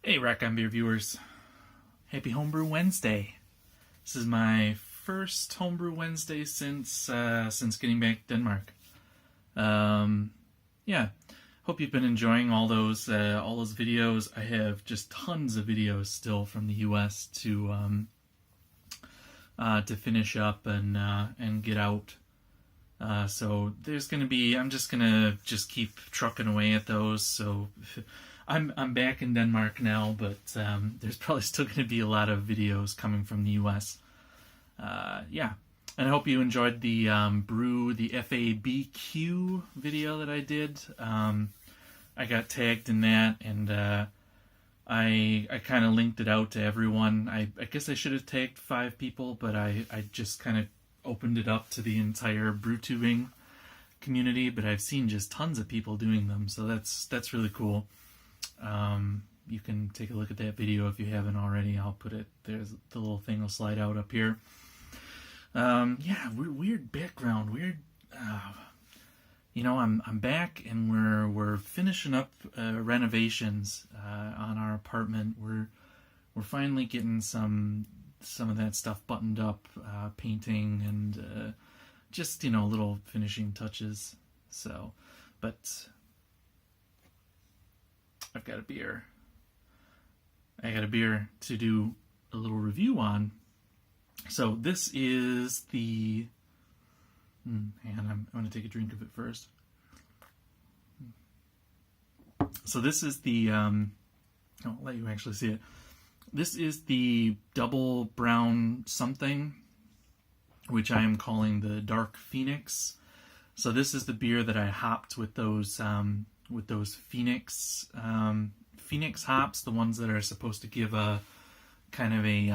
Hey, Rock on Beer viewers. Happy Homebrew Wednesday. This is my first Homebrew Wednesday since getting back to Denmark. Yeah, hope you've been enjoying all those videos. I have just tons of videos still from the U.S. to finish up and get out. So there's gonna be. I'm just gonna keep trucking away at those. So. I'm back in Denmark now, but there's probably still going to be a lot of videos coming from the U.S. Yeah, and I hope you enjoyed the the FABQ video that I did. I got tagged in that, and I kind of linked it out to everyone. I guess I should have tagged 5 people, but I just kind of opened it up to the entire brew tubing community. But I've seen just tons of people doing them, so that's really cool. You can take a look at that video if you haven't already. I'll put it, there's the little thing will slide out up here. Yeah, weird background, weird, you know, I'm back and we're finishing up renovations on our apartment. We're finally getting some of that stuff buttoned up, painting and just, you know, little finishing touches. So, but I've got a beer. I got a beer to do a little review on. So this is the... hang on, I'm going to take a drink of it first. So this is the... I'll let you actually see it. This is the double brown something, which I am calling the Dark Phoenix. So this is the beer that I hopped with those Phoenix hops, the ones that are supposed to give a kind of a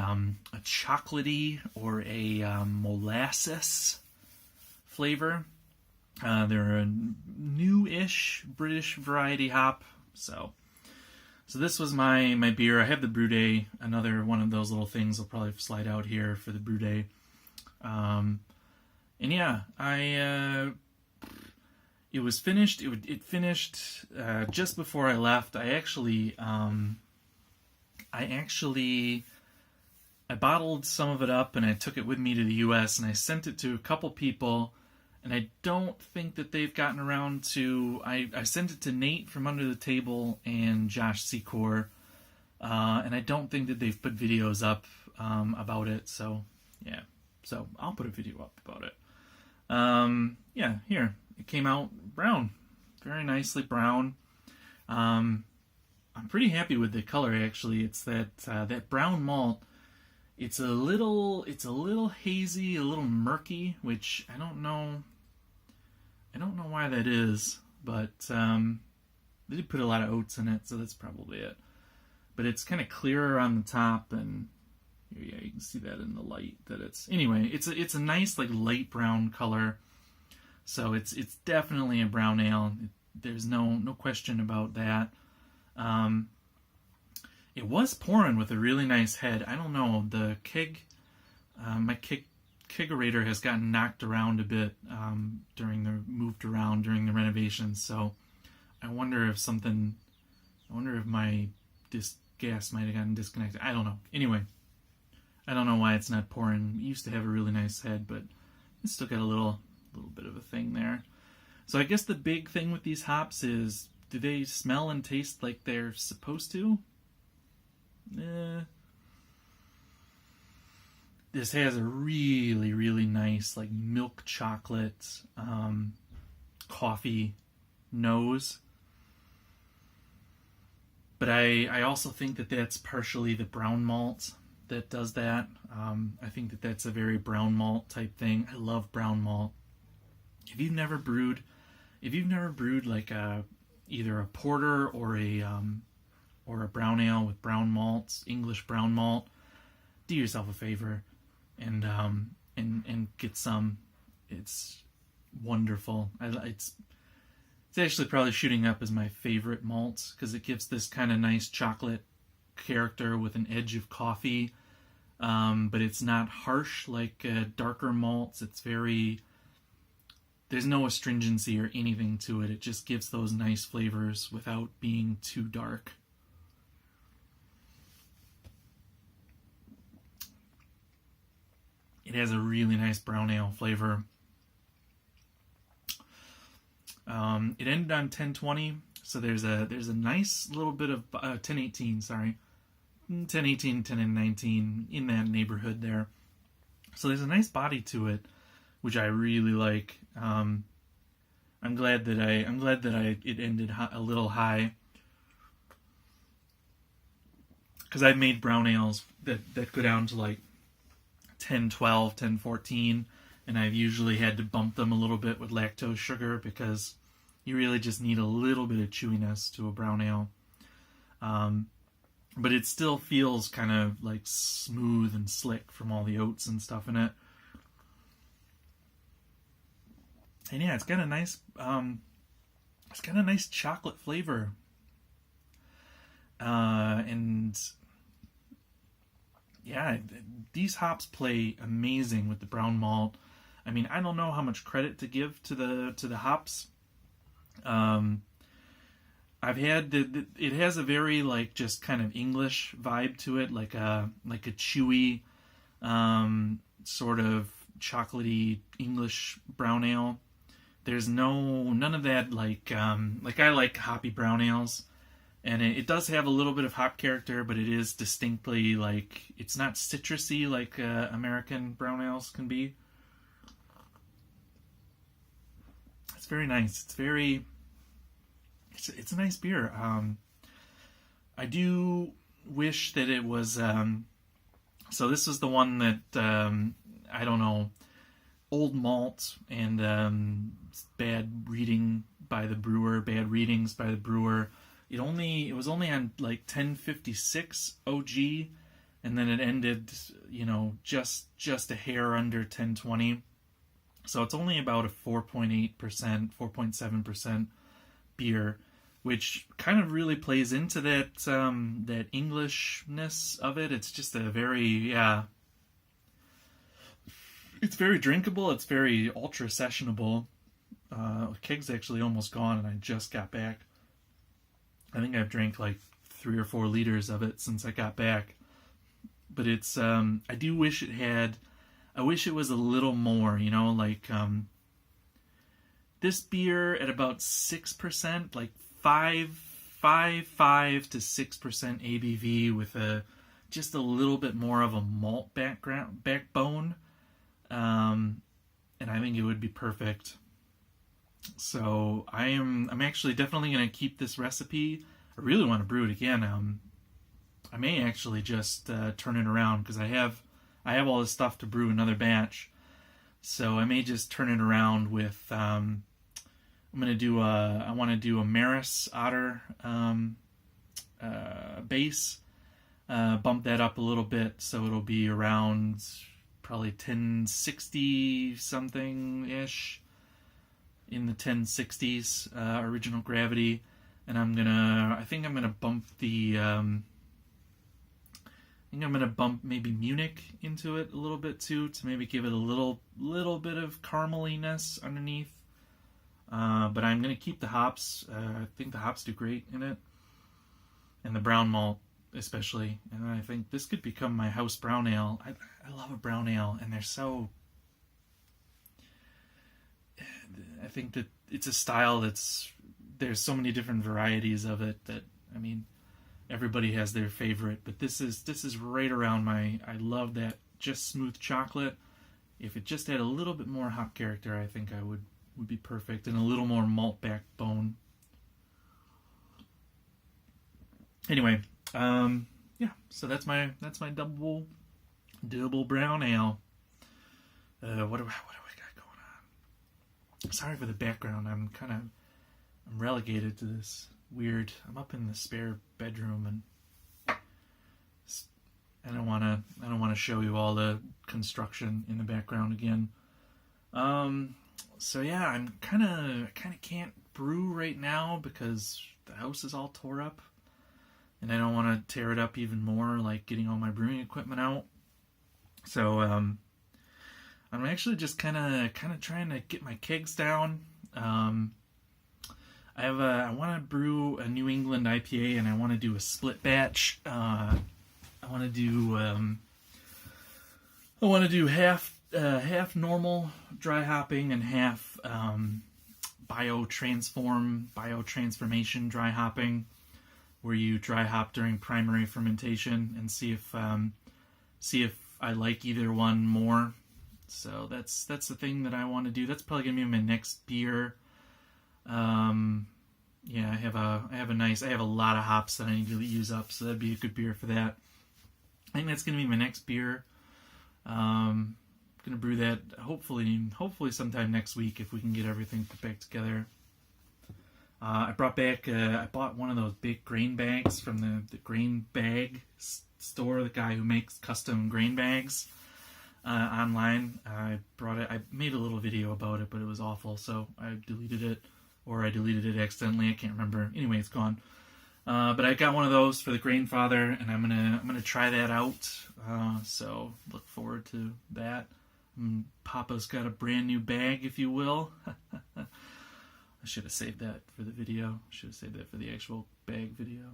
chocolatey or a molasses flavor. They're a new-ish British variety hop. So this was my beer. I have the brew day, another one of those little things will probably slide out here for the brew day. And yeah, it was finished. It finished just before I left. I bottled some of it up and I took it with me to the U.S. and I sent it to a couple people, and I don't think that they've gotten around to. I sent it to Nate from Under the Table and Josh Secor, and I don't think that they've put videos up about it. So yeah, so I'll put a video up about it. Yeah, here. It came out brown, very nicely brown. I'm pretty happy with the color actually. It's that brown malt. It's a little hazy, a little murky, which I don't know why that is, but they did put a lot of oats in it, so that's probably it. But it's kind of clearer on the top, and yeah, you can see that in the light. That it's a nice like light brown color. So it's definitely a brown ale. There's no question about that. It was pouring with a really nice head. I don't know, the keg, my kegerator has gotten knocked around a bit moved around during the renovations. So I wonder if my gas might have gotten disconnected. I don't know. Anyway, I don't know why it's not pouring. It used to have a really nice head, but it's still got a little bit of a thing there. So I guess the big thing with these hops is, do they smell and taste like they're supposed to? This has a really, really nice like milk chocolate coffee nose. But I also think that that's partially the brown malt that does that. I think that that's a very brown malt type thing. I love brown malt. If you've never brewed like either a porter or a brown ale with brown malts, English brown malt, do yourself a favor and get some. It's wonderful. It's actually probably shooting up as my favorite malt because it gives this kind of nice chocolate character with an edge of coffee, but it's not harsh like darker malts. It's very There's no astringency or anything to it. It just gives those nice flavors without being too dark. It has a really nice brown ale flavor. It ended on 1020, so there's a nice little bit of 1018. Sorry, 1018, 1019 in that neighborhood there. So there's a nice body to it, which I really like. I'm glad that it ended a little high, because I've made brown ales that go down to like 1012, 1014, and I've usually had to bump them a little bit with lactose sugar, because you really just need a little bit of chewiness to a brown ale. But it still feels kind of like smooth and slick from all the oats and stuff in it. And yeah, it's got a nice chocolate flavor. And yeah, these hops play amazing with the brown malt. I mean, I don't know how much credit to give to the hops. I've had it has a very like just kind of English vibe to it, like a chewy, sort of chocolatey English brown ale. There's none of that like I like hoppy brown ales, and it does have a little bit of hop character, but it is distinctly like, it's not citrusy like American brown ales can be. It's very nice. It's a nice beer. I do wish that it was. So this is the one that I don't know, old malt and bad readings by the brewer. It was only on like 1056 OG, and then it ended, just a hair under 1020. So it's only about a 4.8%, 4.7% beer, which kind of really plays into that Englishness of it. It's just a very, it's very drinkable. It's very ultra sessionable. Keg's actually almost gone, and I just got back. I think I've drank like 3 or 4 liters of it since I got back. But it's, I do wish I wish it was a little more, this beer at about 6%, like 5 to 6% ABV with just a little bit more of a malt backbone, and I think it would be perfect. So I'm actually definitely going to keep this recipe. I really want to brew it again. I may actually just turn it around, because I have all this stuff to brew another batch. So I may just turn it around with I want to do a Maris Otter base. Bump that up a little bit, so it'll be around probably 1060 something ish, in the 1060s original gravity. And I think I'm gonna bump maybe Munich into it a little bit too, to maybe give it a little bit of carameliness underneath. But I'm going to keep the hops. I think the hops do great in it, and the brown malt especially. And I think this could become my house brown ale. I love a brown ale, and they're so... I think that it's a style there's so many different varieties of it that, I mean, everybody has their favorite, but this is right around I love that just smooth chocolate. If it just had a little bit more hop character, I think I would be perfect, and a little more malt backbone. Anyway, so that's my double brown ale. What do I got going on? Sorry for the background. I'm relegated to this weird. I'm up in the spare bedroom, and I don't want to show you all the construction in the background again. So yeah, I'm kind of can't brew right now because the house is all tore up, and I don't want to tear it up even more, like getting all my brewing equipment out. So I'm actually just kind of trying to get my kegs down. I want to brew a New England IPA, and I want to do a split batch. I want to do half half normal dry hopping and half biotransformation dry hopping, where you dry hop during primary fermentation and see if I like either one more. So that's the thing that I want to do. That's probably gonna be my next beer. Yeah, I have a lot of hops that I need to use up, so that'd be a good beer for that. I think that's gonna be my next beer. Gonna brew that hopefully sometime next week if we can get everything put back together. I bought one of those big grain bags from the grain bag store, the guy who makes custom grain bags online. I brought it. I made a little video about it, but it was awful, so I deleted it, or I deleted it accidentally. I can't remember. Anyway, it's gone. But I got one of those for the Grainfather, and I'm gonna try that out. So look forward to that. Papa's got a brand new bag, if you will. I should have saved that for the video. Should have saved that for the actual bag video.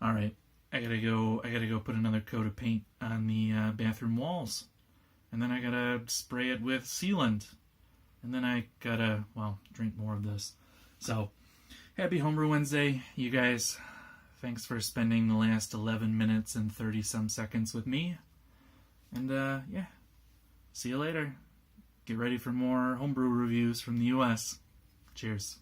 All right, I gotta go put another coat of paint on the bathroom walls, and then I gotta spray it with sealant, and then I gotta drink more of this. So happy Homebrew Wednesday, you guys. Thanks for spending the last 11 minutes and 30 some seconds with me. And yeah, see you later. Get ready for more homebrew reviews from the US. Cheers.